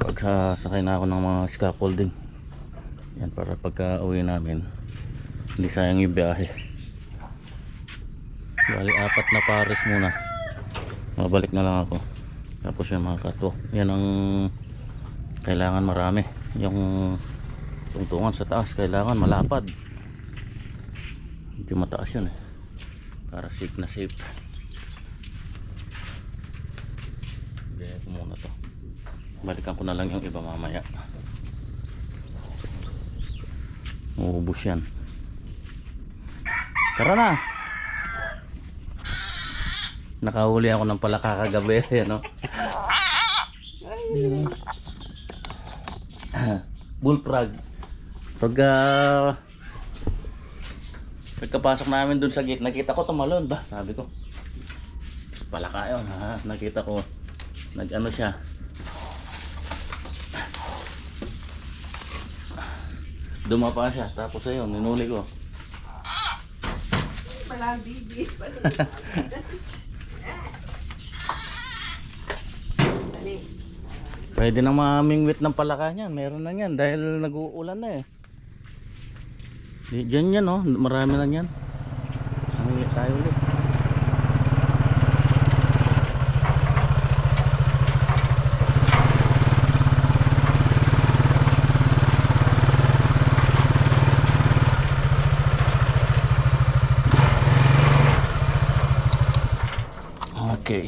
Pagsasakay na ako ng mga scaffolding. Yan, para pagka uwi namin hindi sayang yung biyahe. Bali 4 na pares muna, mabalik na lang ako. Tapos yung mga catwalk, yan ang kailangan marami. Yung tungtungan sa taas kailangan malapad, medyo mataas yun para safe na safe. Gaya ko muna to, balikan ko na lang yung iba mamaya. Uubos yan. Tara na. Nakahuli ako ng palaka kagabi. Ano? Bullfrog. Pagkapasok namin dun sa gate, nakita ko tumalon ba? Sabi ko, palaka yun ha. Nakita ko nag-ano siya, dumapa siya, tapos ayun, ninuli ko. Bibi. Pwede na mamingwit ng palaka niyan. Meron na yan dahil nag-uulan na Diyan yan marami na yan. Mamingwit tayo ulit. Okay.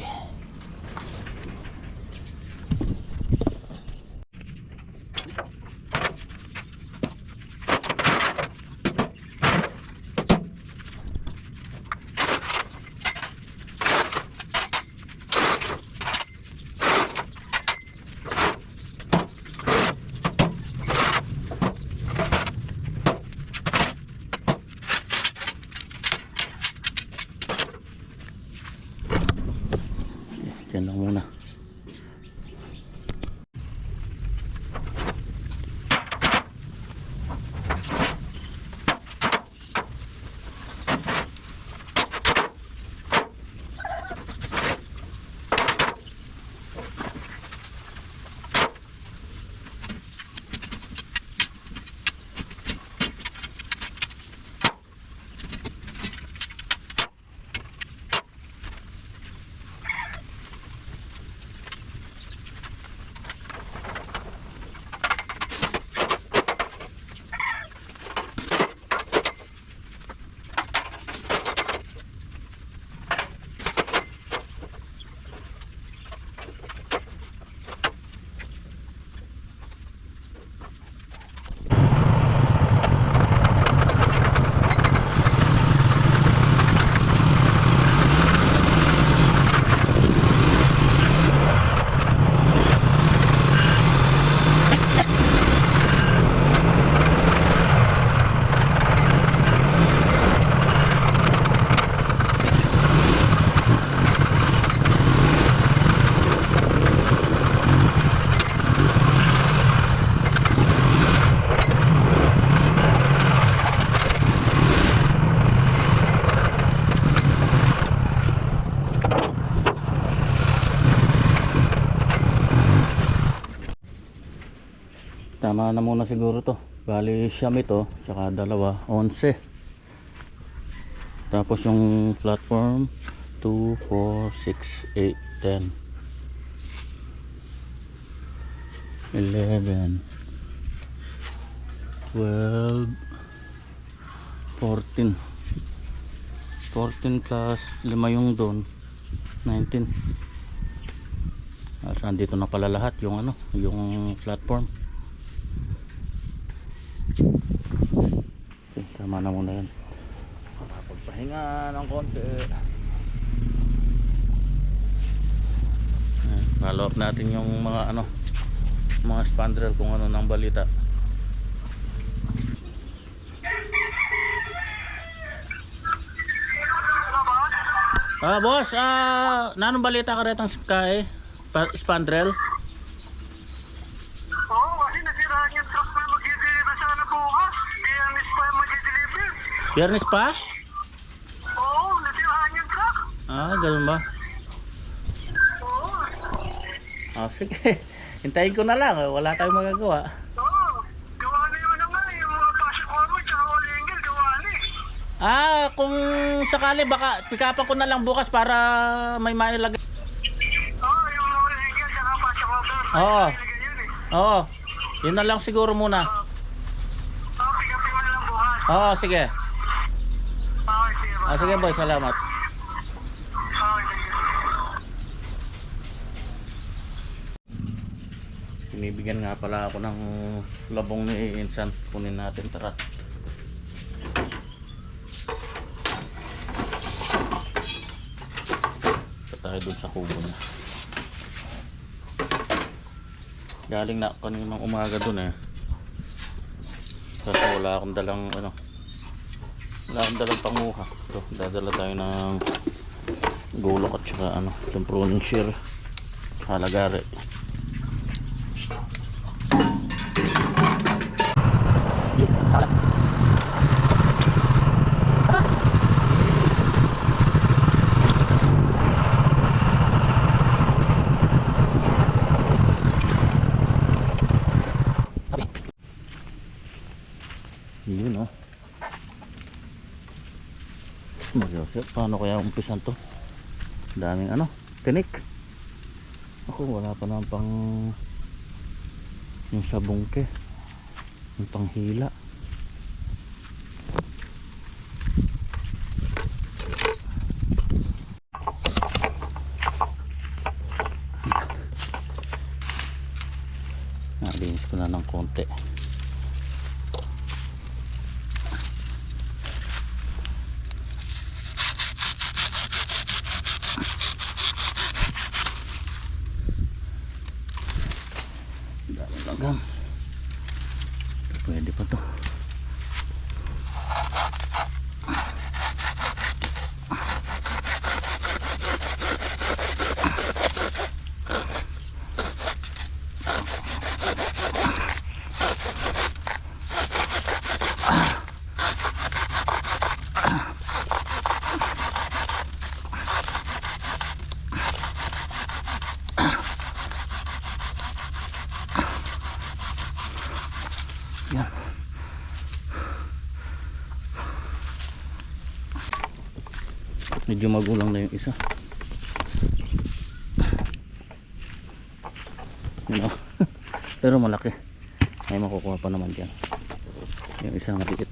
Yan lang muna. Tama na muna siguro to. Bali siyam ito, tsaka dalawa, 11. Tapos yung platform 2, 4, 6, 8, 10, 11, 12, 14. 14 plus 5 yung doon, 19. At andito na pala lahat yung yung platform. Okay, tama na muna yan. Makapagpahinga ng konti. Follow up natin yung mga mga spandrel kung ano ng balita. Boss, nanong balita ka retang kay spandrel? Oo, kasi nasiraan yung truck na mag-deliver sana bukas. Biyernes pa yung mag-deliver. Biyernes pa? Oo, nasiraan yung truck. Ganun ba? Oo. Sige. Hintayin ko na lang. Wala tayong magagawa. Oo. Gawa na yun naman. Yung mga pasok mo, tsaka wala engel, gawa na eh. Kung sakali baka pikapan ko na lang bukas para may mailagay. Oo, yung mga engel, tsaka pasok mo. Oo. Yun eh. Oo. Yun na lang siguro muna. Oo, pick-upin mo na lang bukas. Oo, sige. Okay, sige. Sige boy, salamat. Okay, sige. Binibigyan nga pala ako ng labong ni Insan. Kunin natin, tara. Ito tayo dun sa kubo niya. Galing na kaninang umaga dun eh. Kasi wala akong dalang wala akong dalang panguha. Ito, dadala tayo ng gulok at saka itong pruning shear, halagari. Yun Mag-Joseph, paano kaya umpisan to? Daming tinik. Ako wala pa naman pang yung sabungke, yung panghila. Nalinis ko na ng konti. Dagang pwede pa to. Yan. Medyo magulang na yung isa. Yun Pero malaki. May makukuha pa naman dyan. Yung isang maliit.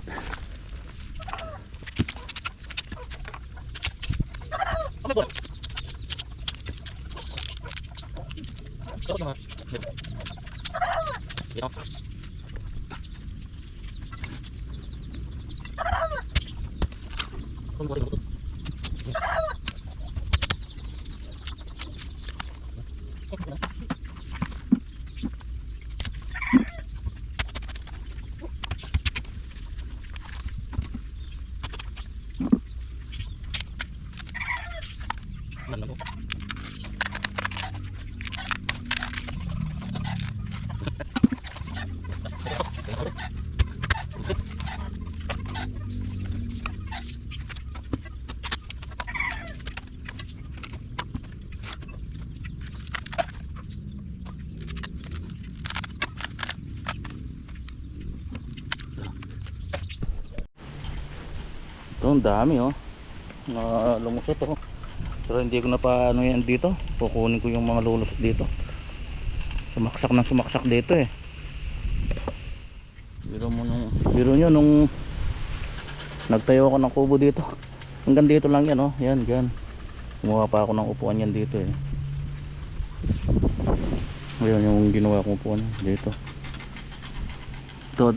Ito, ang dami lumusot pero hindi ko na pa yan dito. Kukunin ko yung mga lulusot dito. Sumaksak dito eh. Biro nyo nung nagtayo ako ng kubo dito, hanggang dito lang yan yan dyan. Kumuha pa ako ng upuan yan dito eh. Ngayon yung ginawa kong upuan dito. Ito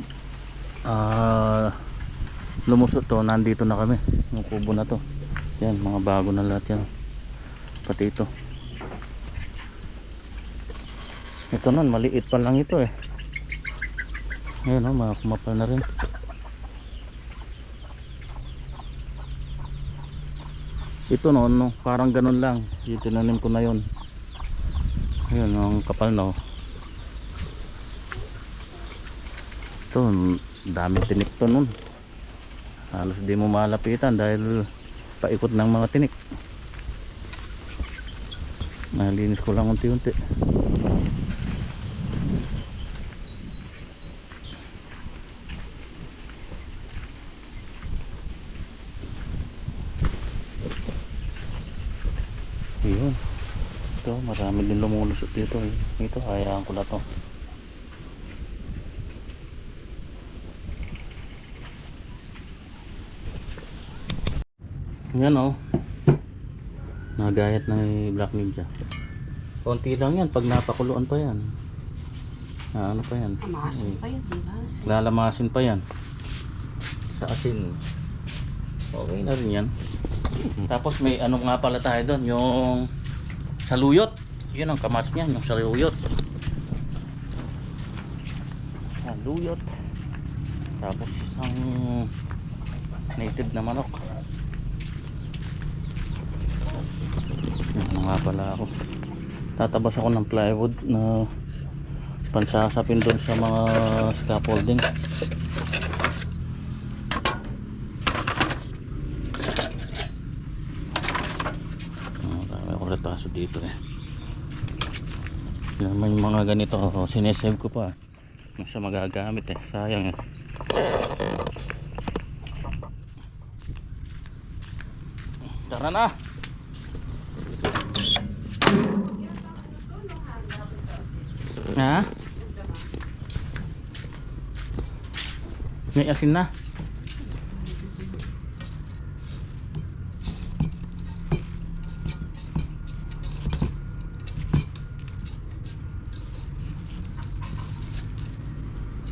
lumusot to, nandito na kami yung kubo na to. Yan, mga bago na lahat yan, pati ito. Ito nun, maliit pa lang ito eh. Ayan mga kumapal na rin. Ito no, parang ganun lang yung tinanim ko na yun. Ayan, ang kapal ito, daming tinik to nun. Halos di mo malapitan dahil paikot ng mga tinik. Nalinis ko lang unti-unti. Marami din lumulusot dito eh. Ito, hayaan ko na to. Yan oh. Nagayat na ni Black Ninja. Konti lang yan pag napakuluan pa yan. Ano pa yan? Amasin pa yun, diba? Lalamasin pa yan. Sa asin. Okay na rin yan. Tapos may ano nga pala tayo doon, yung saluyot. Yun ang kamats niyan, yung saluyot. Saluyot. Tapos isang native na manok. Ano nga pala ako. Tatabas ako ng plywood na pansasapin doon sa mga scaffolding. Marami akong retaso dito eh. May mga ganito sinesave ko pa. Hindi siya magagamit eh. Sayang eh. Tara na! Ha? May asin na.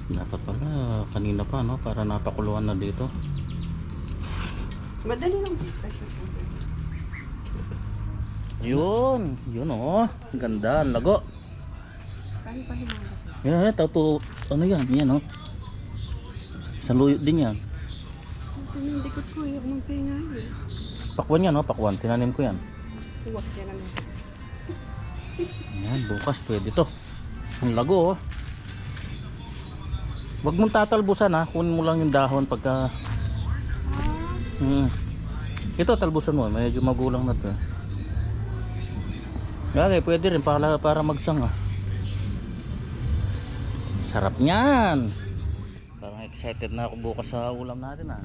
Dapat pala kanina pa no, para napakuluan na dito. Madali lang. Pressure cooker. Yun oh. Ganda, ang lago. Paano pa hinanap? Yeah, tato, ano yan? Yan oh. Saluyot din yan. Ito yung dikot ko, yung anong tenga yun. Pakwan yan oh, pakwan. Tinanim ko yan. Huwag yan naman. Yan, bukas pwede to. Ang lago oh. Wag mong tatalbusan ha. Kunin mo lang yung dahon pagka... Ito talbusan mo. Medyo magulang na to. Okay, pwede rin para magsang ah. Sarap niyan. Parang excited na ako bukas sa ulam natin ah.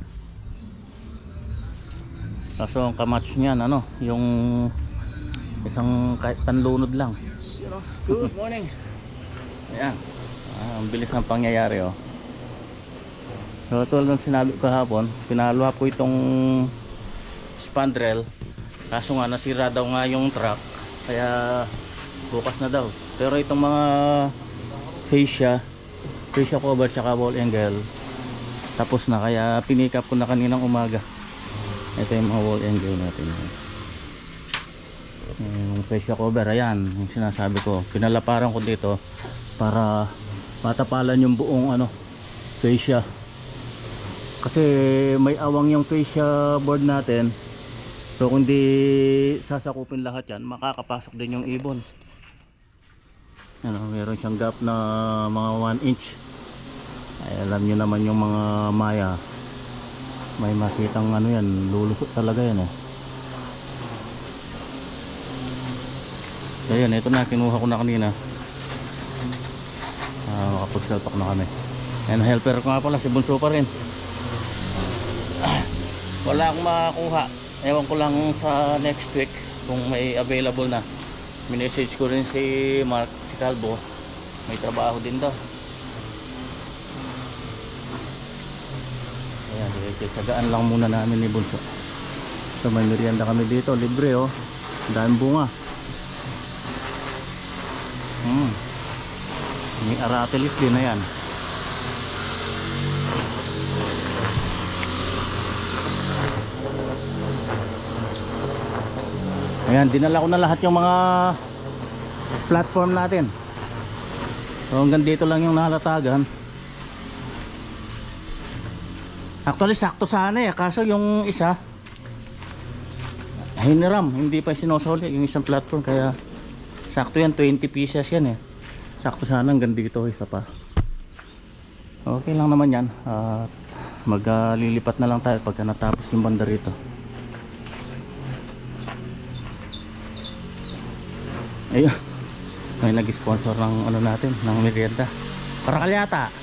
Kaso ang kamats niyan ano, yung isang kahit panlunod lang. Good morning. Ayan. Ang bilis ng pangyayari oh. So tulad ng sinabi ko kahapon, pinalwa ko itong spandrel. Kaso nga nasira daw nga yung truck, kaya bukas na daw. Pero itong mga fascia cover tsaka wall angle tapos na, kaya pinikap ko na kaninang umaga. Ito yung mga wall angle natin. Yung fascia cover, ayan yung sinasabi ko, pinalaparan ko dito para matapalan yung buong ano fascia. Kasi may awang yung fascia board natin. So kung di sasakupin lahat yan, makakapasok din yung ibon. Ano, meron siyang gap na mga 1 inch. Ay, alam nyo naman yung mga maya. May makitang ano yan, lulusot talaga yan eh. Ayan, ito na, kinuha ko na kanina. Makapag-selpak na kami. Ayan, helper ko nga pala, si Bunso pa rin. Wala akong makakuha, ewan ko lang sa next week kung may available na. Minessage ko rin si Mark, si Calvo, may trabaho din daw. Ayan, tsagaan lang muna namin ni Bunso. So may merienda kami dito, libre oh, daming bunga. May aratilis din na yan. Ayan, dinala ko na lahat yung mga platform natin. So hanggang dito lang yung nahalatagan. Actually sakto sana eh, kaso yung isa hiniram, hindi pa sinosoli yung isang platform, kaya sakto yan, 20 pieces yan eh. Sakto sana hanggang dito, isa pa. Okay lang naman yan. Maglilipat na lang tayo pagka natapos yung banda rito. Ayun, may nag-sponsor ng ano natin, ng merienda. Para kalyata.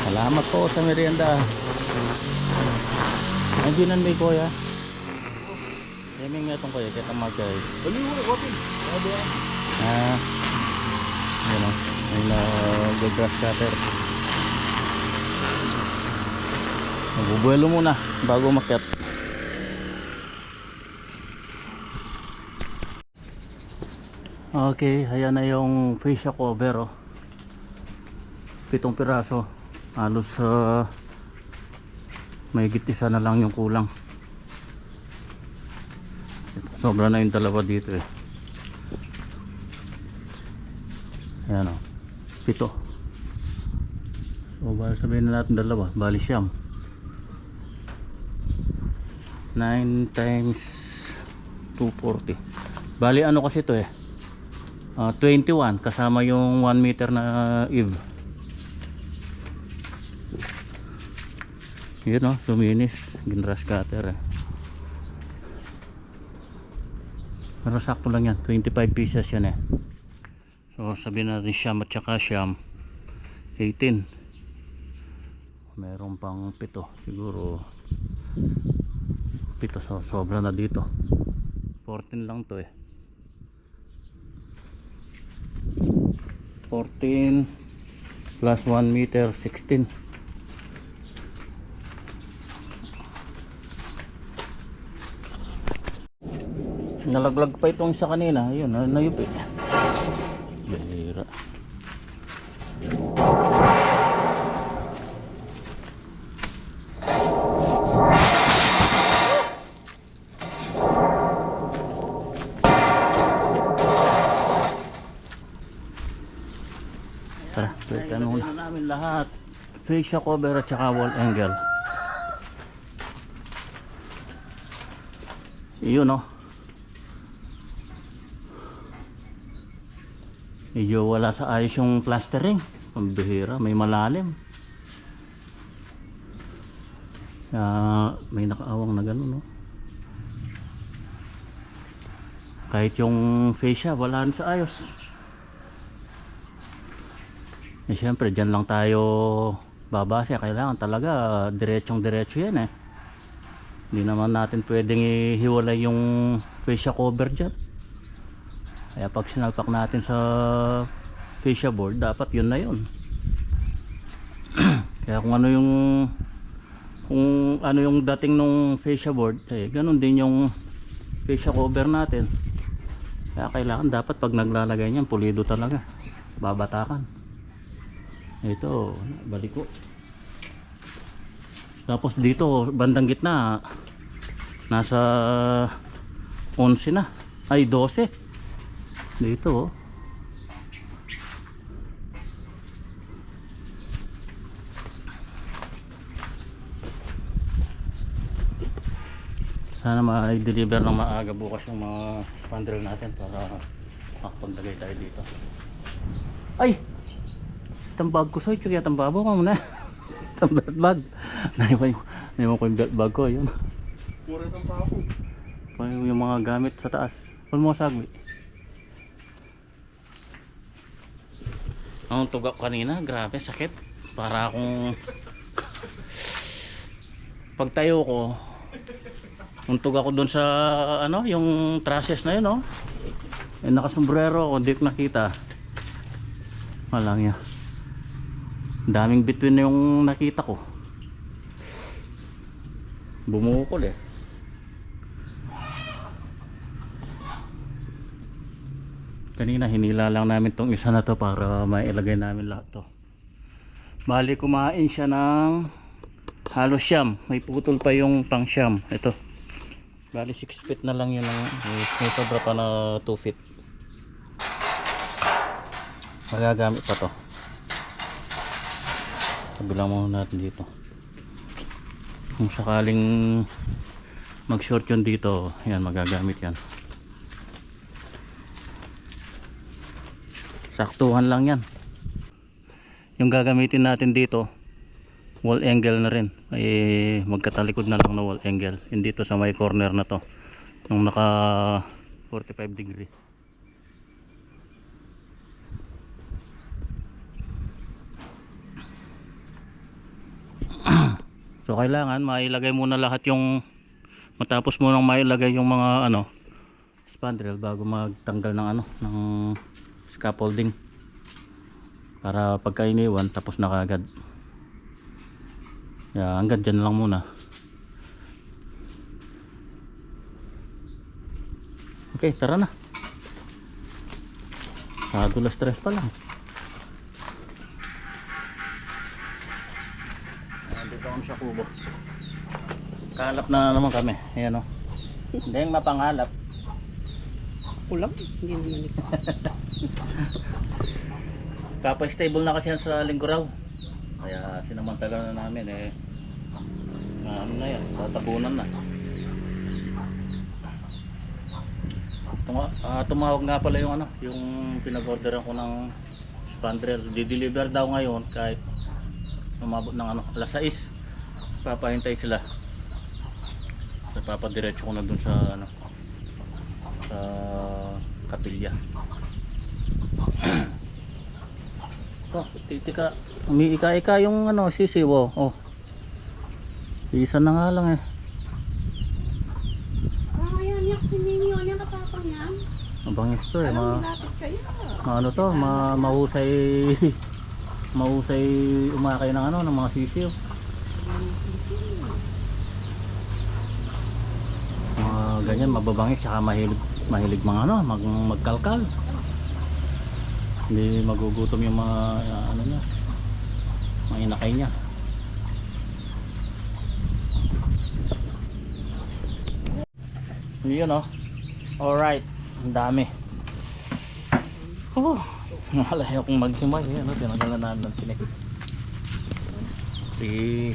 Salamat po sa merienda. Andiyan may kuya. Gaming nga itong kayo, kita magkay. Baliw na kopin. Ano yan? Yun o, may nag-grass cutter. Magbubuelo muna bago makyat. Okay, ayan na yung fascia cover oh. 7 piraso. Halos may isa na lang yung kulang. Sobra na yung dalawa dito eh. Ayan o, 7. So bali sabihin na natin dalawa, bali siyam. 9 times 240. Bali ano kasi to eh, 21 kasama yung 1 meter na eve. Yun o, luminis. Ginras cutter eh. Pero sakto lang yan, 25 pieces yan eh. So sabihin natin siyam at saka siyam 18. Meron pang 7 siguro. 7, so sobra na dito. 14 lang to eh. 14 plus 1 meter 16. Nalaglag pa itong isa kanina. Ayun, nayupi. Bihira. Tara, pwede muna namin lahat. Fascia cover at saka wall angle. Iyon oh. Medyo wala sa ayos yung plastering. Ang bihira, may malalim. May nakaawang na gano'n no? Kahit yung fascia wala sa ayos. Eh syempre dyan lang tayo babase. Kailangan talaga diretsong diretso yan eh. Hindi naman natin pwedeng ihiwalay yung fascia cover dyan. Kaya pag sinalpak natin sa fascia board, dapat yun na yun. Kaya kung ano yung dating nung fascia board, eh ganun din yung fascia cover natin. Kaya kailangan dapat pag naglalagay niyan, pulido talaga. Babatakan. Ito, balik ko. Tapos dito, bandang gitna, nasa 11 na. Ay, 12. Dito oh. Sana ma-deliver ng maaga bukas yung mga spandrel natin para makapaglagay tayo dito. Ay! Itang bag ko sa'yo, tsukya itang babo ka muna. Itang belt bag. Naiwan ko yung belt bag ko. Yun. Pura ng papo. Yung mga gamit sa taas. Huwag mo sagwi. Ang tugak kanina, grabe sakit. Para akong pagtayo ko, untog ako dun sa ano, yung trusses na yun, oh. Eh, nakasombrero ako, hindi ko nakita. Walang yan. Daming bituin na yung nakita ko. Bumukol eh. Kanina hinila lang namin tong isa na to para mailagay namin lahat to. Bali kumain siya ng halos siyam. May putol pa yung pang siyam. Ito. Bali 6 feet na lang yun. May sobra pa na 2 feet. Magagamit pa to. Kabilang muna natin dito. Kung sakaling mag short yun dito, yan magagamit yan. Saktuhan lang yan. Yung gagamitin natin dito, wall angle na rin. Ay magkatalikod na lang na wall angle. Hindi to sa may corner na to. Yung naka 45 degree. So kailangan mailagay muna lahat yung Matapos mo nang mailagay yung mga ano spandrel bago magtanggal ng ano ng scaffolding para pagka iniwan tapos na kaagad. Hanggang dyan lang muna. Okay, tara na. Dulas stress pa lang. Dito kami sa kubo. Kalap na naman kami. Ayan o. Hindi yung mapangalap. Kulang. Hindi naman ito. Kapa-stable na kasi yan sa linggo raw. Kaya sinamantala na namin ano na yan, tatabunan na. Tumawag nga pala yung ano, yung pinag-orderan ko ng spandrel. Di-deliver daw ngayon kahit umabot ng ano, alas 6. Papahintay sila. So papadiretso ko na dun sa ano, sa kapilya. Oh, titika. Umiika-ika yung ano, sisiwo. Oh. Isa na nga lang eh. Ayan, yak si Ninyo. Yan katapang yan. Mabangis to eh. Alam, malapit kayo. Ano to, mahusay mahusay umakay ng ano, ng mga sisiw. Mga ganyan, mababangis, saka mahilig mga ano, magkalkal. Hindi magugutom yung mga ano niya, mga inakay niya. Yun oh. Alright, ang dami. Malaya akong maghimay. Yan, tinagalan na ng tinik.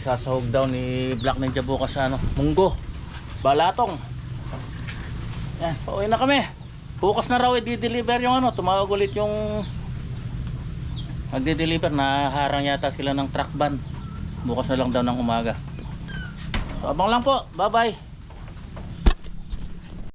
Sasahog daw ni Black Ninja bukas sa ano, munggo, balatong. Yan, pauwi na kami. Bukas na raw i-deliver yung ano. Tumawag ulit yung magde-deliver na harang yata sila ng truck van. Bukas na lang daw ng umaga. So, abang lang po. Bye bye.